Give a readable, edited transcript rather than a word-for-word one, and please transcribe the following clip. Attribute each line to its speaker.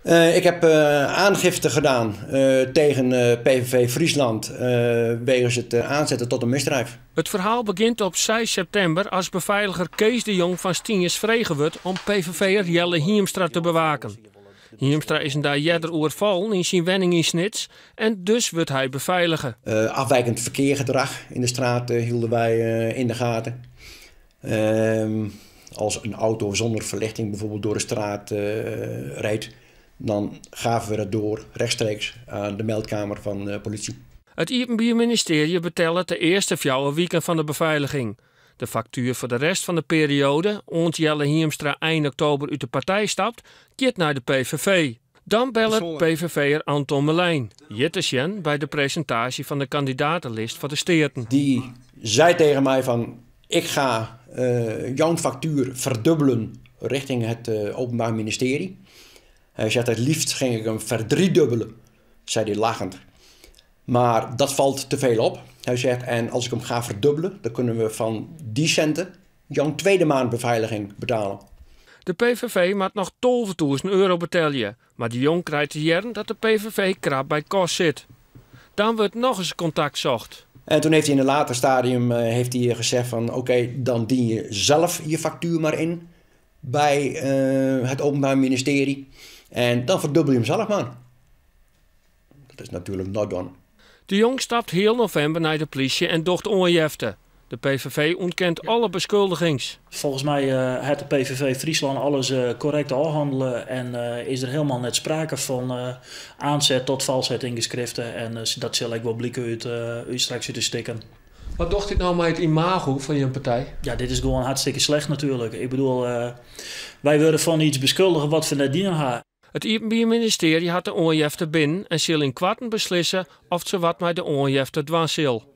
Speaker 1: Ik heb aangifte gedaan tegen PVV Friesland wegens het aanzetten tot een misdrijf.
Speaker 2: Het verhaal begint op 6 september als beveiliger Kees de Jong van Stienjes vregen wordt om PVV'er Jelle Hiemstra te bewaken. Hiemstra is een dag eerder overvallen in zijn woning in Snits en dus wordt hij beveiligen.
Speaker 1: Afwijkend verkeergedrag in de straat hielden wij in de gaten. Als een auto zonder verlichting bijvoorbeeld door de straat rijdt, dan gaven we dat door rechtstreeks aan de meldkamer van politie.
Speaker 2: Het Openbaar Ministerie betelt de eerste 4 weken van de beveiliging. De factuur voor de rest van de periode, ont Jelle Hiemstra eind oktober uit de partij stapt, keert naar de PVV. Dan belt PVV'er Anton Melijn, Jittesjen bij de presentatie van de kandidatenlist voor de Steerten.
Speaker 1: Die zei tegen mij van, ik ga jouw factuur verdubbelen richting het Openbaar Ministerie. Hij zegt, het liefst ging ik hem verdriedubbelen, zei hij lachend. Maar dat valt te veel op. Hij zegt, en als ik hem ga verdubbelen, dan kunnen we van die centen jouw tweede maand beveiliging betalen.
Speaker 2: De PVV maakt nog 12.000 euro betalen, maar de Jong krijgt te jaren dat de PVV krap bij kost zit. Dan wordt nog eens contact zocht.
Speaker 1: En toen heeft hij in een later stadium gezegd van oké, dan dien je zelf je factuur maar in bij het Openbaar Ministerie. En dan verdubbel je hem zelf maar. Dat is natuurlijk not done.
Speaker 2: De Jong stapt heel november naar de politie en docht onjefte. De PVV ontkent alle beschuldigings.
Speaker 3: Volgens mij heeft de PVV Friesland alles correct afhandelen en is er helemaal net sprake van aanzet tot valsheid in geschriften. En dat zal ik wel blikken uit straks uit te stikken.
Speaker 2: Wat docht dit nou met het imago van je partij?
Speaker 3: Ja, dit is gewoon hartstikke slecht natuurlijk. Ik bedoel, wij worden van iets beschuldigen wat we net dienen gaan.
Speaker 2: Het Openbaar Ministerie had de onjefte binnen en zal in kwarten beslissen of ze wat met de onjefte dwars zal.